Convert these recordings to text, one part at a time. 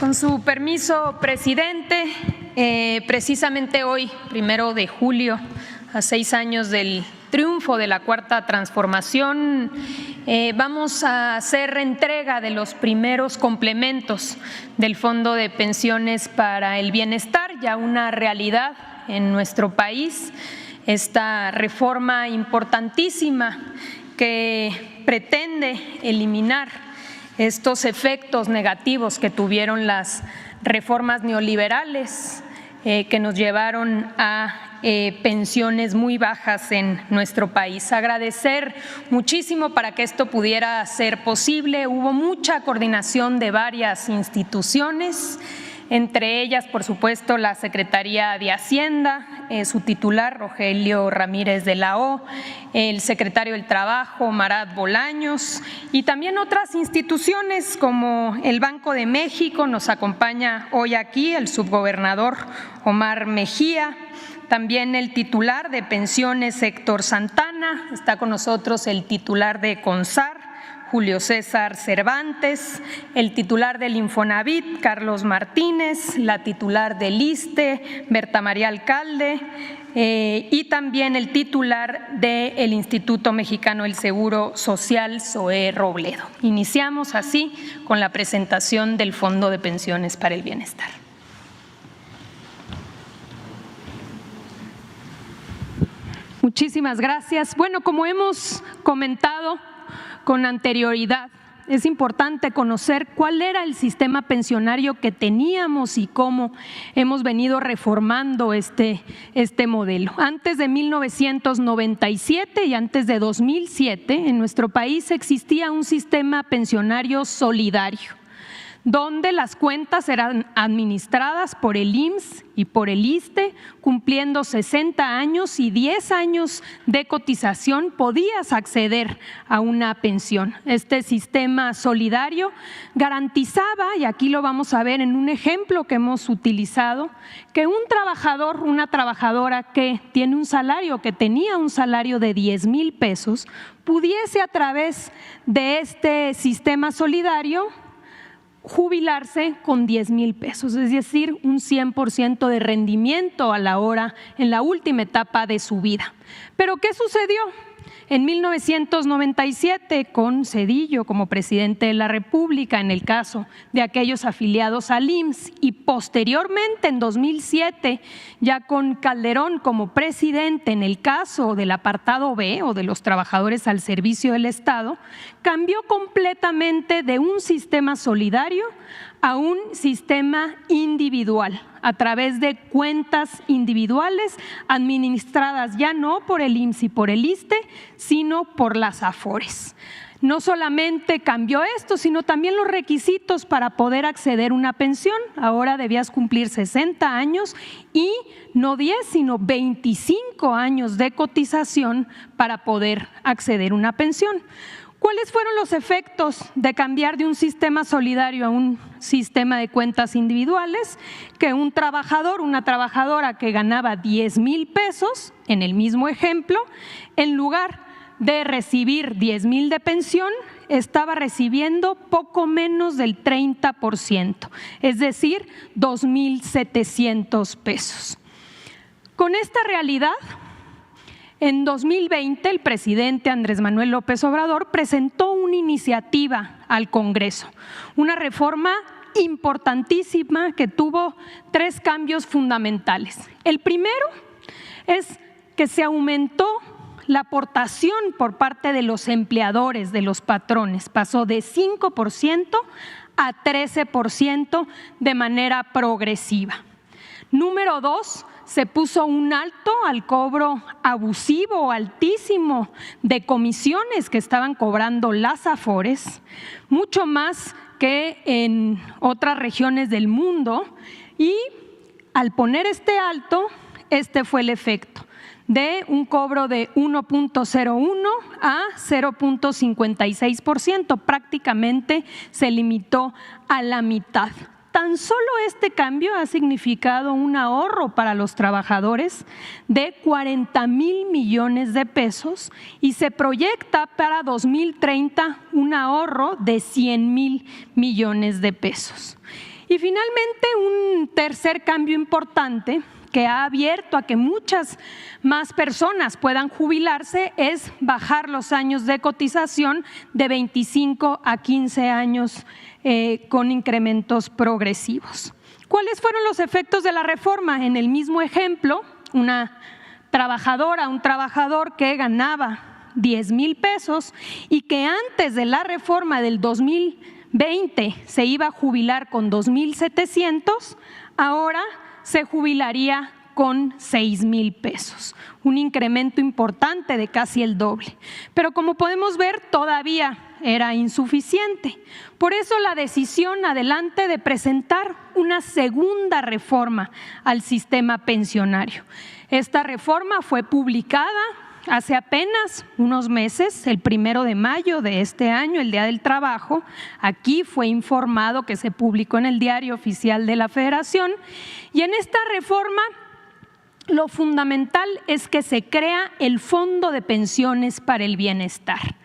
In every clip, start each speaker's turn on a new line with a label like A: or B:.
A: Con su permiso, presidente, precisamente hoy, 1 de julio, a 6 años del triunfo de la Cuarta Transformación, vamos a hacer entrega de los primeros complementos del Fondo de Pensiones para el Bienestar, ya una realidad en nuestro país. Esta reforma importantísima que pretende eliminar estos efectos negativos que tuvieron las reformas neoliberales que nos llevaron a pensiones muy bajas en nuestro país. Agradecer muchísimo para que esto pudiera ser posible. Hubo mucha coordinación de varias instituciones, entre ellas, por supuesto, la Secretaría de Hacienda, su titular, Rogelio Ramírez de la O, el secretario del Trabajo, Marat Bolaños, y también otras instituciones como el Banco de México. Nos acompaña hoy aquí el subgobernador Omar Mejía, también el titular de Pensiones, Héctor Santana, está con nosotros el titular de CONSAR, Julio César Cervantes, el titular del Infonavit, Carlos Martínez, la titular del ISSSTE, Berta María Alcalde, y también el titular del Instituto Mexicano del Seguro Social, Zoé Robledo. Iniciamos así con la presentación del Fondo de Pensiones para el Bienestar. Muchísimas gracias. Bueno, como hemos comentado con anterioridad, es importante conocer cuál era el sistema pensionario que teníamos y cómo hemos venido reformando este modelo. Antes de 1997 y antes de 2007, en nuestro país existía un sistema pensionario solidario, donde las cuentas eran administradas por el IMSS y por el ISSSTE, cumpliendo 60 años y 10 años de cotización podías acceder a una pensión. Este sistema solidario garantizaba, y aquí lo vamos a ver en un ejemplo que hemos utilizado, que un trabajador, una trabajadora que tiene un salario, que tenía un salario de 10,000 pesos, pudiese a través de este sistema solidario jubilarse con 10,000 pesos, es decir, un 100% de rendimiento a la hora en la última etapa de su vida. ¿Pero qué sucedió? En 1997, con Zedillo como presidente de la República, en el caso de aquellos afiliados al IMSS, y posteriormente en 2007, ya con Calderón como presidente en el caso del apartado B o de los trabajadores al servicio del Estado, cambió completamente de un sistema solidario a un sistema individual, a través de cuentas individuales administradas ya no por el IMSS y por el ISSSTE, sino por las AFORES. No solamente cambió esto, sino también los requisitos para poder acceder a una pensión. Ahora debías cumplir 60 años y no 10, sino 25 años de cotización para poder acceder a una pensión. ¿Cuáles fueron los efectos de cambiar de un sistema solidario a un sistema de cuentas individuales? Que un trabajador, una trabajadora que ganaba 10,000 pesos, en el mismo ejemplo, en lugar de recibir 10,000 de pensión, estaba recibiendo poco menos del 30%, es decir, 2,700 pesos. Con esta realidad, en 2020, el presidente Andrés Manuel López Obrador presentó una iniciativa al Congreso, una reforma importantísima que tuvo 3 cambios fundamentales. El primero es que se aumentó la aportación por parte de los empleadores, de los patrones, pasó de 5% a 13% de manera progresiva. Número 2, se puso un alto al cobro abusivo, altísimo, de comisiones que estaban cobrando las AFORES, mucho más que en otras regiones del mundo, y al poner este alto, este fue el efecto de un cobro de 1.01 a 0.56%, prácticamente se limitó a la mitad. Tan solo este cambio ha significado un ahorro para los trabajadores de 40,000 millones de pesos y se proyecta para 2030 un ahorro de 100,000 millones de pesos. Y finalmente, un tercer cambio importante que ha abierto a que muchas más personas puedan jubilarse es bajar los años de cotización de 25 a 15 años con incrementos progresivos. ¿Cuáles fueron los efectos de la reforma? En el mismo ejemplo, una trabajadora, un trabajador que ganaba 10,000 pesos y que antes de la reforma del 2020 se iba a jubilar con 2,700, ahora se jubilaría con 6,000 pesos, un incremento importante de casi el doble. Pero como podemos ver, todavía era insuficiente. Por eso la decisión adelante de presentar una segunda reforma al sistema pensionario. Esta reforma fue publicada hace apenas unos meses, el 1 de mayo de este año, el Día del Trabajo. Aquí fue informado que se publicó en el Diario Oficial de la Federación. Y en esta reforma lo fundamental es que se crea el Fondo de Pensiones para el Bienestar.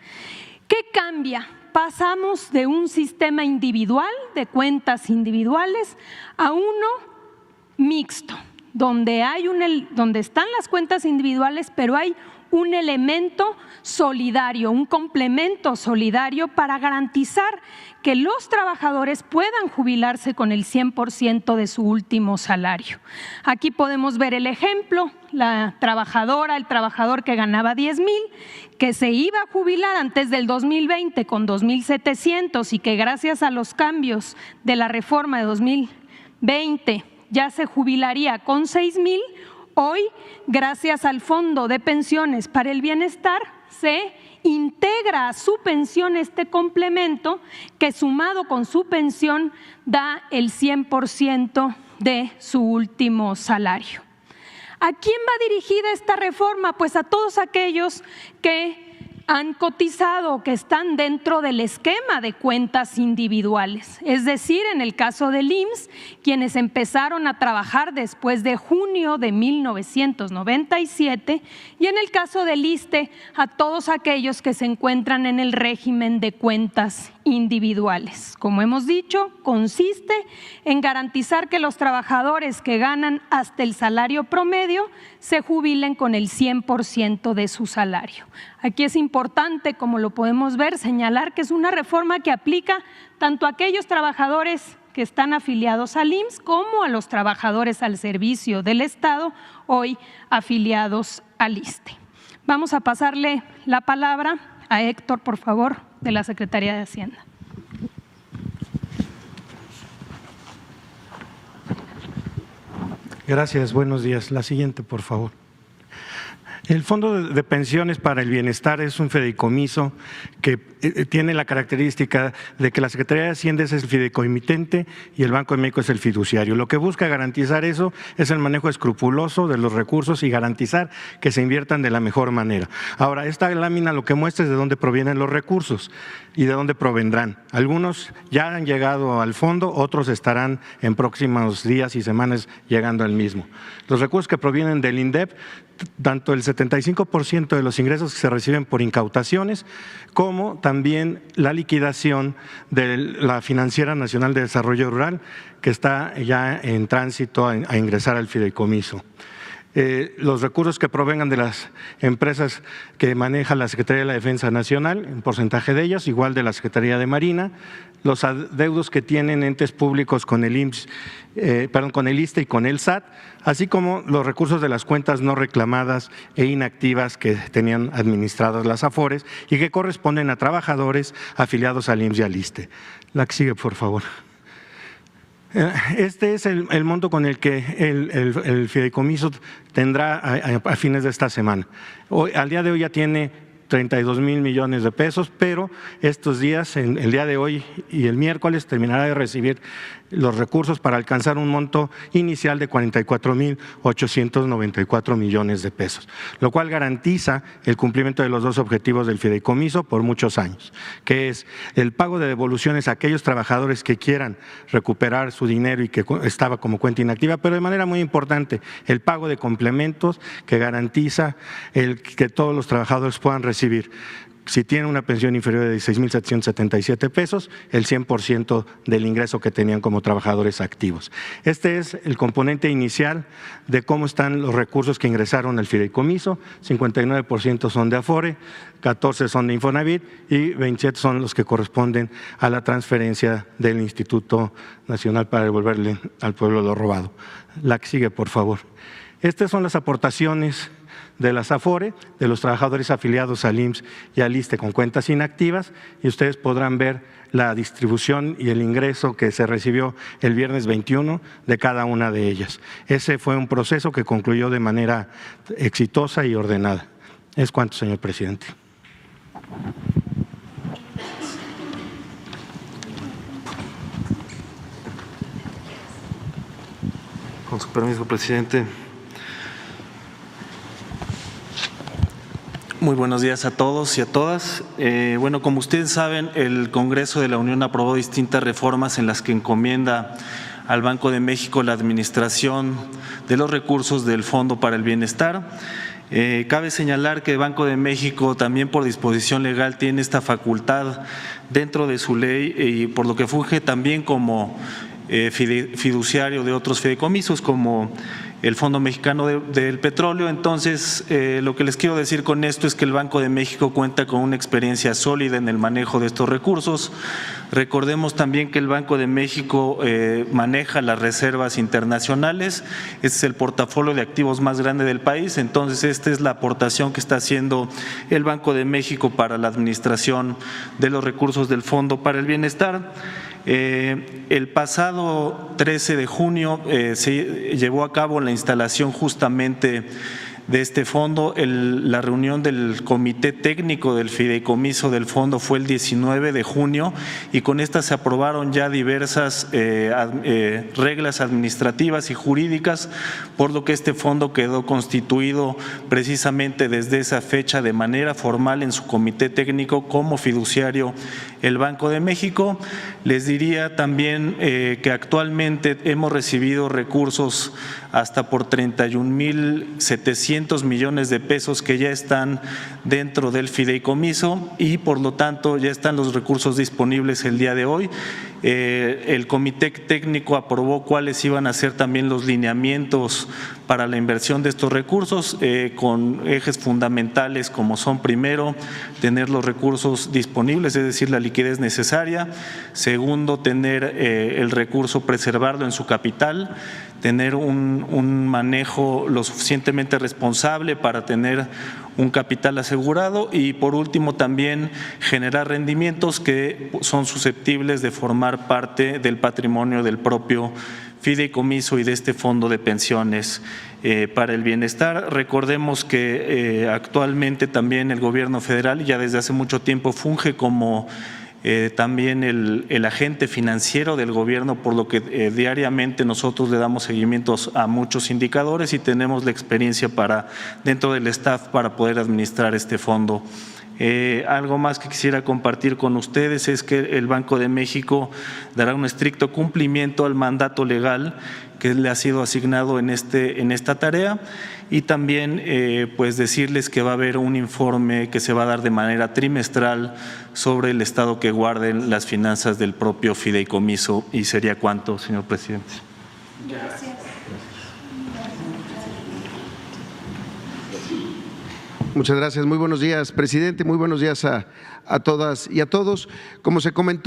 A: ¿Qué cambia? Pasamos de un sistema individual, de cuentas individuales, a uno mixto, donde están las cuentas individuales, pero hay un elemento solidario, un complemento solidario para garantizar que los trabajadores puedan jubilarse con el 100% de su último salario. Aquí podemos ver el ejemplo, la trabajadora, el trabajador que ganaba 10,000, que se iba a jubilar antes del 2020 con 2,700 y que gracias a los cambios de la reforma de 2020 ya se jubilaría con 6,000. Hoy, gracias al Fondo de Pensiones para el Bienestar, se integra a su pensión este complemento que sumado con su pensión da el 100% de su último salario. ¿A quién va dirigida esta reforma? Pues a todos aquellos que han cotizado, que están dentro del esquema de cuentas individuales. Es decir, en el caso del IMSS, quienes empezaron a trabajar después de junio de 1997, y en el caso del ISSSTE, a todos aquellos que se encuentran en el régimen de cuentas individuales. Como hemos dicho, consiste en garantizar que los trabajadores que ganan hasta el salario promedio se jubilen con el 100% de su salario. Aquí es importante, como lo podemos ver, señalar que es una reforma que aplica tanto a aquellos trabajadores que están afiliados al IMSS como a los trabajadores al servicio del Estado, hoy afiliados al ISSSTE. Vamos a pasarle la palabra a Héctor, por favor, de la Secretaría de Hacienda.
B: Gracias, buenos días. La siguiente, por favor. El Fondo de Pensiones para el Bienestar es un fideicomiso que tiene la característica de que la Secretaría de Hacienda es el fideicomitente y el Banco de México es el fiduciario. Lo que busca garantizar eso es el manejo escrupuloso de los recursos y garantizar que se inviertan de la mejor manera. Ahora, esta lámina lo que muestra es de dónde provienen los recursos y de dónde provendrán. Algunos ya han llegado al fondo, otros estarán en próximos días y semanas llegando al mismo. Los recursos que provienen del INDEP, tanto el 75% de los ingresos que se reciben por incautaciones, como también la liquidación de la Financiera Nacional de Desarrollo Rural, que está ya en tránsito a ingresar al fideicomiso. Los recursos que provengan de las empresas que maneja la Secretaría de la Defensa Nacional, un porcentaje de ellas, igual de la Secretaría de Marina, los adeudos que tienen entes públicos con el IMSS, con el ISSSTE y con el SAT, así como los recursos de las cuentas no reclamadas e inactivas que tenían administradas las AFORES y que corresponden a trabajadores afiliados al IMSS y al ISSSTE. La que sigue, por favor. Este es el monto con el que el fideicomiso tendrá a fines de esta semana. Al día de hoy ya tiene 32,000 millones de pesos, pero estos días, el día de hoy y el miércoles, terminará de recibir los recursos para alcanzar un monto inicial de 44,894 millones de pesos, lo cual garantiza el cumplimiento de los dos objetivos del fideicomiso por muchos años, que es el pago de devoluciones a aquellos trabajadores que quieran recuperar su dinero y que estaba como cuenta inactiva, pero de manera muy importante, el pago de complementos que garantiza que todos los trabajadores puedan recibir si tienen una pensión inferior de 16,777 pesos, el 100% del ingreso que tenían como trabajadores activos. Este es el componente inicial de cómo están los recursos que ingresaron al fideicomiso. 59% son de Afore, 14 son de Infonavit y 27 son los que corresponden a la transferencia del Instituto Nacional para devolverle al pueblo lo robado. La que sigue, por favor. Estas son las aportaciones de las Afore, de los trabajadores afiliados al IMSS y al ISSSTE con cuentas inactivas, y ustedes podrán ver la distribución y el ingreso que se recibió el viernes 21 de cada una de ellas. Ese fue un proceso que concluyó de manera exitosa y ordenada. Es cuanto, señor presidente.
C: Con su permiso, presidente. Muy buenos días a todos y a todas. Bueno, como ustedes saben, el Congreso de la Unión aprobó distintas reformas en las que encomienda al Banco de México la administración de los recursos del Fondo para el Bienestar. Cabe señalar que el Banco de México también por disposición legal tiene esta facultad dentro de su ley y por lo que funge también como fiduciario de otros fideicomisos como el Fondo Mexicano del Petróleo. Entonces, lo que les quiero decir con esto es que el Banco de México cuenta con una experiencia sólida en el manejo de estos recursos. Recordemos también que el Banco de México maneja las reservas internacionales. Este es el portafolio de activos más grande del país. Entonces, esta es la aportación que está haciendo el Banco de México para la administración de los recursos del Fondo para el Bienestar. El pasado 13 de junio se llevó a cabo la instalación justamente de este fondo. La reunión del Comité Técnico del Fideicomiso del Fondo fue el 19 de junio y con esta se aprobaron ya diversas reglas administrativas y jurídicas, por lo que este fondo quedó constituido precisamente desde esa fecha de manera formal en su Comité Técnico como fiduciario el Banco de México. Les diría también que actualmente hemos recibido recursos hasta por 31,700 millones de pesos que ya están dentro del fideicomiso y por lo tanto ya están los recursos disponibles el día de hoy. El Comité Técnico aprobó cuáles iban a ser también los lineamientos para la inversión de estos recursos con ejes fundamentales como son: primero, tener los recursos disponibles, es decir, la liquidez necesaria; segundo, tener el recurso, preservarlo en su capital; tener un manejo lo suficientemente responsable para tener un capital asegurado y por último también generar rendimientos que son susceptibles de formar parte del patrimonio del propio fideicomiso y de este fondo de pensiones para el bienestar. Recordemos que actualmente también el gobierno federal ya desde hace mucho tiempo funge como también el agente financiero del gobierno, por lo que diariamente nosotros le damos seguimientos a muchos indicadores y tenemos la experiencia dentro del staff para poder administrar este fondo. Algo más que quisiera compartir con ustedes es que el Banco de México dará un estricto cumplimiento al mandato legal que le ha sido asignado en esta tarea y también pues decirles que va a haber un informe que se va a dar de manera trimestral sobre el estado que guarden las finanzas del propio fideicomiso y sería cuanto, señor presidente.
A: Gracias.
D: Muchas gracias. Muy buenos días, presidente. Muy buenos días a todas y a todos. Como se comentó,